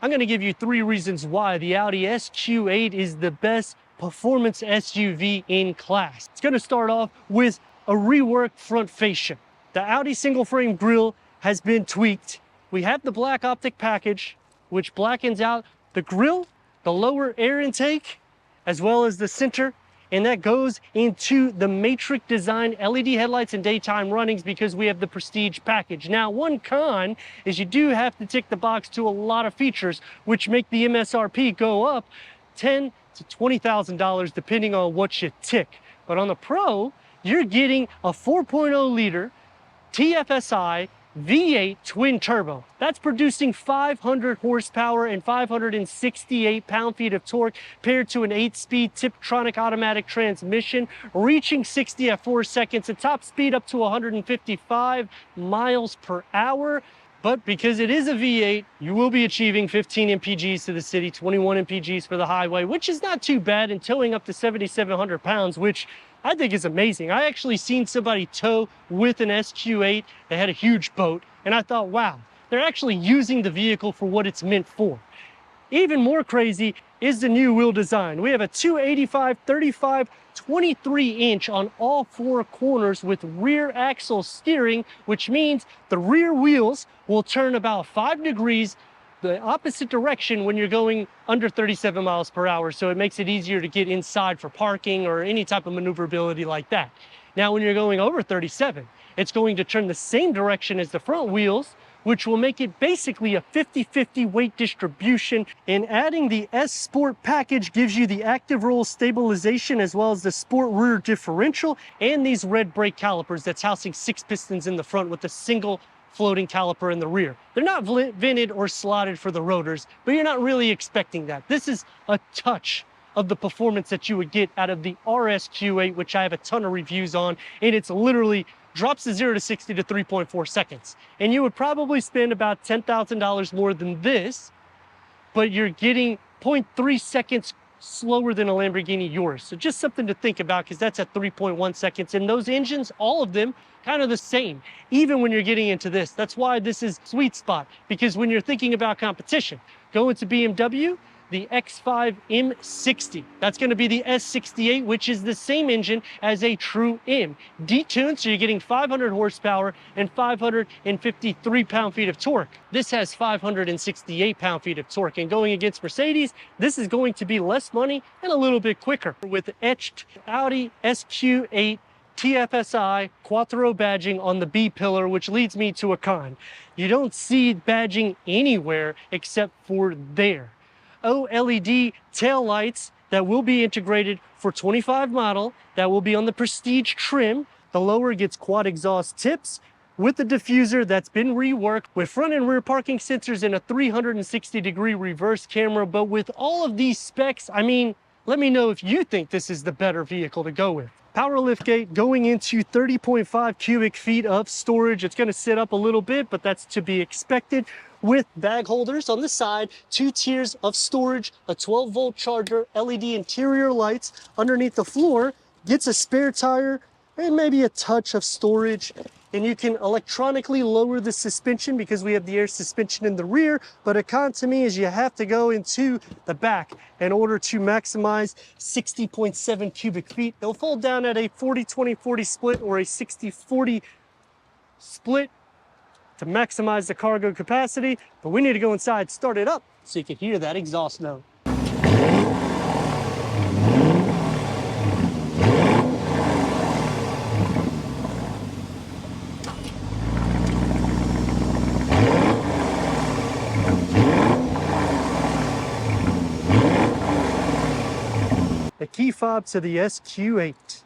I'm going to give you 3 reasons why the Audi SQ8 is the best performance SUV in class. It's going to start off with a reworked front fascia. The Audi single frame grille has been tweaked. We have the black optic package, which blackens out the grille, the lower air intake, as well as the center, and that goes into the matrix design LED headlights and daytime runnings because we have the prestige package. Now, one con is you do have to tick the box to a lot of features, which make the MSRP go up $10,000 to $20,000 depending on what you tick. But on the Pro, you're getting a 4.0 liter TFSI V8 twin turbo. That's producing 500 horsepower and 568 pound-feet of torque paired to an 8-speed Tiptronic automatic transmission, reaching 60 at 4 seconds, a top speed up to 155 miles per hour. But because it is a V8, you will be achieving 15 mpgs to the city, 21 mpgs for the highway, which is not too bad, and towing up to 7,700 pounds, which I think is amazing. I actually seen somebody tow with an SQ8. They had a huge boat, and I thought, wow, they're actually using the vehicle for what it's meant for. Even more crazy is the new wheel design. We have a 285, 35, 23-inch on all 4 corners with rear axle steering, which means the rear wheels will turn about 5 degrees the opposite direction when you're going under 37 miles per hour. So it makes it easier to get inside for parking or any type of maneuverability like that. Now, when you're going over 37, it's going to turn the same direction as the front wheels, which will make it basically a 50-50 weight distribution. And adding the S Sport package gives you the active roll stabilization as well as the Sport rear differential and these red brake calipers that's housing 6 pistons in the front with a single floating caliper in the rear. They're not vented or slotted for the rotors, but you're not really expecting that. This is a touch of the performance that you would get out of the RSQ8, which I have a ton of reviews on, and it's literally drops the 0 to 60 to 3.4 seconds. And you would probably spend about $10,000 more than this, but you're getting 0.3 seconds slower than a Lamborghini Urus. So just something to think about, because that's at 3.1 seconds. And those engines, all of them, kind of the same, even when you're getting into this. That's why this is sweet spot, because when you're thinking about competition, going to BMW, the X5 M60. That's going to be the S68, which is the same engine as a true M. Detuned, so you're getting 500 horsepower and 553 pound-feet of torque. This has 568 pound-feet of torque, and going against Mercedes, this is going to be less money and a little bit quicker. With etched Audi SQ8 TFSI Quattro badging on the B pillar, which leads me to a con. You don't see badging anywhere except for there. OLED tail lights that will be integrated for 25 model, that will be on the Prestige trim. The lower gets quad exhaust tips with the diffuser that's been reworked with front and rear parking sensors and a 360-degree reverse camera. But with all of these specs, I mean, let me know if you think this is the better vehicle to go with. Power liftgate going into 30.5 cubic feet of storage. It's going to sit up a little bit, but that's to be expected. With bag holders on the side, 2 tiers of storage, a 12-volt charger, LED interior lights underneath the floor, gets a spare tire, and maybe a touch of storage. And you can electronically lower the suspension because we have the air suspension in the rear. But a con to me is you have to go into the back in order to maximize 60.7 cubic feet. They'll fold down at a 40-20-40 split or a 60-40 split to maximize the cargo capacity. But we need to go inside, start it up so you can hear that exhaust note. The key fob to the SQ8.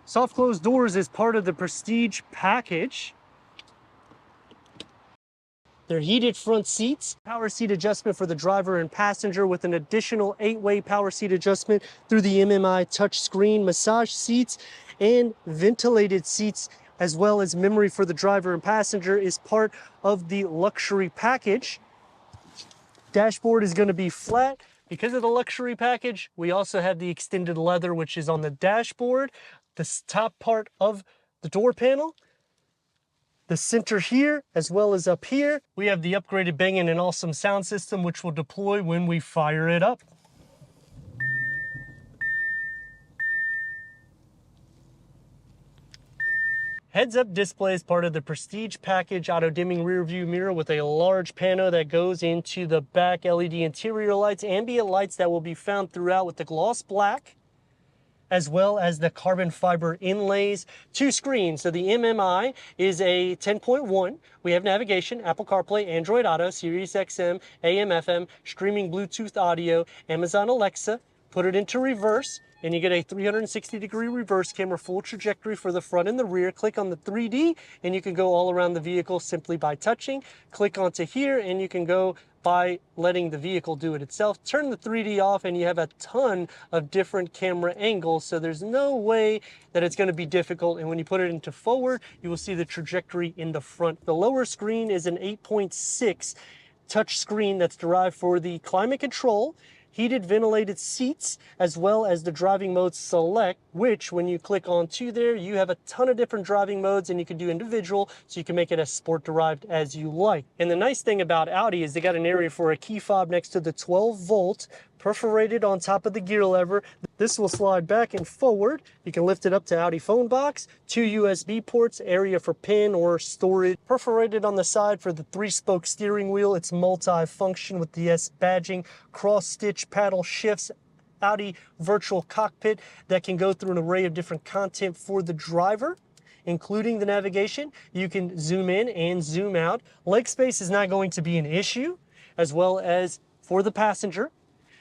Soft closed doors is part of the Prestige package. They're heated front seats, power seat adjustment for the driver and passenger with an additional 8-way power seat adjustment through the MMI touchscreen, massage seats, and ventilated seats, as well as memory for the driver and passenger is part of the luxury package. Dashboard is going to be flat. Because of the luxury package, we also have the extended leather, which is on the dashboard, the top part of the door panel. the center here, as well as up here, we have the upgraded Bang & Olufsen sound system, which will deploy when we fire it up. Heads-up display is part of the Prestige package, auto-dimming rear view mirror with a large pano that goes into the back, LED interior lights, ambient lights that will be found throughout with the gloss black, as well as the carbon fiber inlays. 2 screens, so the MMI is a 10.1. We have navigation, Apple CarPlay, Android Auto, Sirius XM, AM, FM, streaming Bluetooth audio, Amazon Alexa. Put it into reverse, and you get a 360-degree reverse camera, full trajectory for the front and the rear. Click on the 3D, and you can go all around the vehicle simply by touching. Click onto here, and you can go by letting the vehicle do it itself. Turn the 3D off, and you have a ton of different camera angles, so there's no way that it's going to be difficult. And when you put it into forward, you will see the trajectory in the front. The lower screen is an 8.6 touch screen that's derived for the climate control, heated ventilated seats, as well as the driving mode select, which when you click onto there, you have a ton of different driving modes, and you can do individual, so you can make it as sport derived as you like. And the nice thing about Audi is they got an area for a key fob next to the 12-volt, perforated on top of the gear lever. This will slide back and forward. You can lift it up to Audi phone box, 2 USB ports, area for pin or storage. Perforated on the side for the 3-spoke steering wheel. It's multi-function with the S badging, cross-stitch paddle shifts, Audi virtual cockpit that can go through an array of different content for the driver, including the navigation. You can zoom in and zoom out. Leg space is not going to be an issue, as well as for the passenger.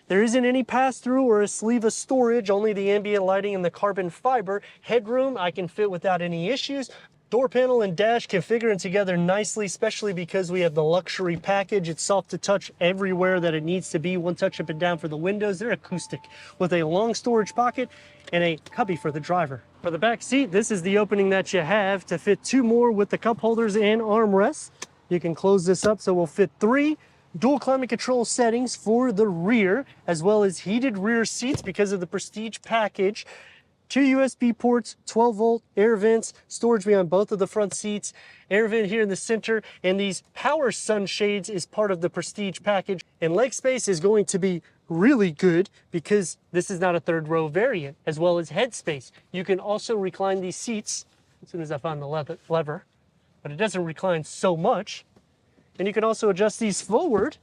There isn't any pass-through or a sleeve of storage, only the ambient lighting and the carbon fiber. Headroom I can fit without any issues. Door panel and dash can figure in together nicely, especially because we have the luxury package. It's soft to touch everywhere that it needs to be. One touch up and down for the windows. They're acoustic with a long storage pocket and a cubby for the driver. For the back seat, this is the opening that you have to fit 2 more with the cup holders and armrests. You can close this up so we'll fit 3. Dual climate control settings for the rear, as well as heated rear seats because of the Prestige package. 2 USB ports, 12-volt air vents, storage behind both of the front seats, air vent here in the center, and these power sunshades is part of the Prestige package. And leg space is going to be really good because this is not a 3rd row variant, as well as head space. You can also recline these seats as soon as I find the lever, but it doesn't recline so much. And you can also adjust these forward,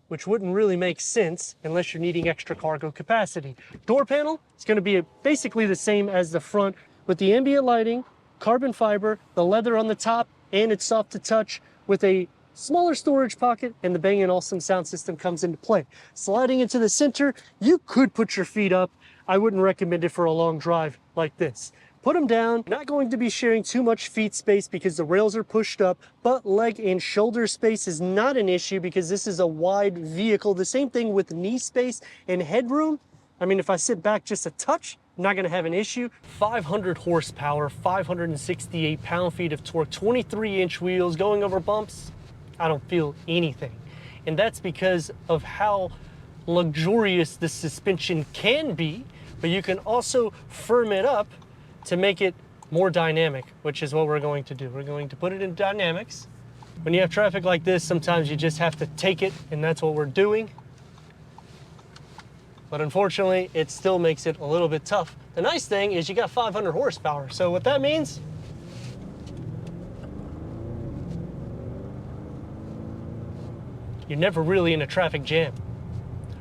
which wouldn't really make sense unless you're needing extra cargo capacity. Door panel is going to be basically the same as the front with the ambient lighting, carbon fiber, the leather on the top, and it's soft to touch with a smaller storage pocket, and the Bang & Olufsen sound system comes into play. Sliding into the center, you could put your feet up. I wouldn't recommend it for a long drive like this. Put them down. Not going to be sharing too much feet space because the rails are pushed up, but leg and shoulder space is not an issue because this is a wide vehicle. The same thing with knee space and headroom. I mean, if I sit back just a touch, I'm not gonna have an issue. 500 horsepower, 568 pound-feet of torque, 23-inch wheels, going over bumps, I don't feel anything. And that's because of how luxurious the suspension can be, but you can also firm it up to make it more dynamic, which is what we're going to do. We're going to put it in dynamics. When you have traffic like this, sometimes you just have to take it, and that's what we're doing. But unfortunately, it still makes it a little bit tough. The nice thing is you got 500 horsepower. So what that means, you're never really in a traffic jam.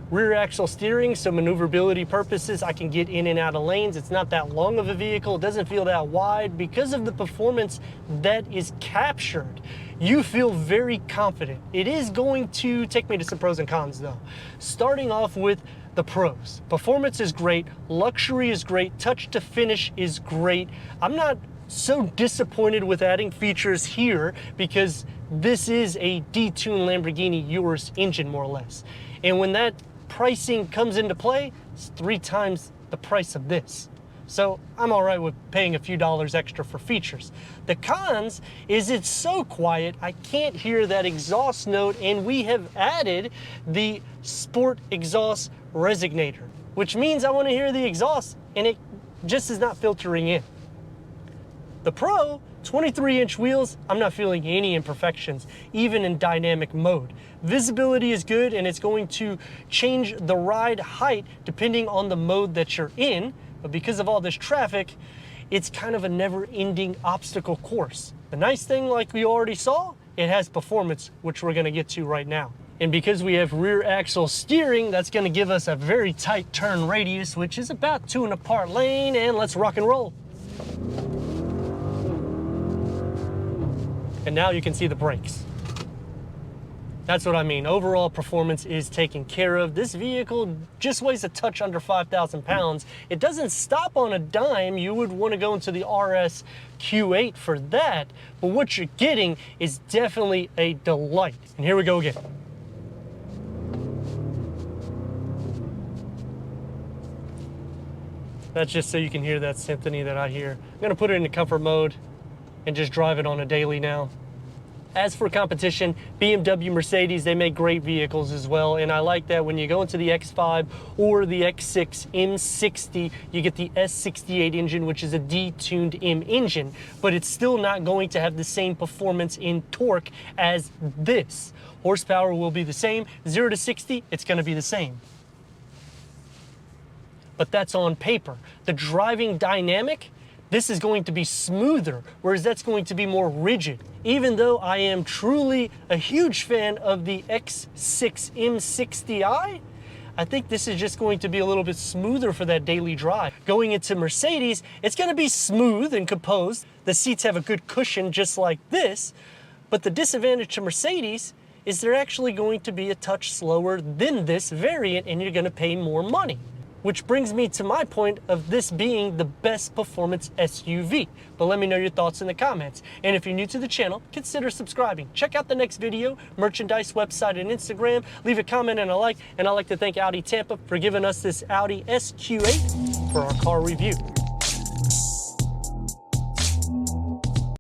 Rear axle steering, so maneuverability purposes, I can get in and out of lanes. It's not that long of a vehicle. It doesn't feel that wide. Because of the performance that is captured, you feel very confident. It is going to take me to some pros and cons though. Starting off with the pros. Performance is great, luxury is great, touch to finish is great. I'm not so disappointed with adding features here because this is a detuned Lamborghini Urus engine, more or less. And when that pricing comes into play, it's 3 times the price of this. So I'm all right with paying a few dollars extra for features. The cons is it's so quiet, I can't hear that exhaust note, and we have added the Sport exhaust resonator, which means I want to hear the exhaust and it just is not filtering in. The Pro, 23-inch wheels, I'm not feeling any imperfections, even in dynamic mode. Visibility is good, and it's going to change the ride height depending on the mode that you're in, but because of all this traffic, it's kind of a never-ending obstacle course. The nice thing, like we already saw, it has performance, which we're gonna get to right now. And because we have rear axle steering, that's gonna give us a very tight turn radius, which is about 2 and a part lane, and let's rock and roll. And now you can see the brakes. That's what I mean. Overall performance is taken care of. This vehicle just weighs a touch under 5,000 pounds. It doesn't stop on a dime. You would want to go into the SQ8 for that, but what you're getting is definitely a delight. And here we go again. That's just so you can hear that symphony that I hear. I'm gonna put it into comfort mode and just drive it on a daily now. As for competition, BMW, Mercedes, they make great vehicles as well, and I like that when you go into the X5 or the X6 M60, you get the S68 engine, which is a detuned M engine, but it's still not going to have the same performance in torque as this. Horsepower will be the same. 0 to 60, it's gonna be the same. But that's on paper. The driving dynamic, this is going to be smoother, whereas that's going to be more rigid. Even though I am truly a huge fan of the X6 M60i, I think this is just going to be a little bit smoother for that daily drive. Going into Mercedes, it's gonna be smooth and composed. The seats have a good cushion just like this, but the disadvantage to Mercedes is they're actually going to be a touch slower than this variant, and you're gonna pay more money. Which brings me to my point of this being the best performance SUV. But let me know your thoughts in the comments. And if you're new to the channel, consider subscribing. Check out the next video, merchandise, website, and Instagram. Leave a comment and a like. And I'd like to thank Audi Tampa for giving us this Audi SQ8 for our car review.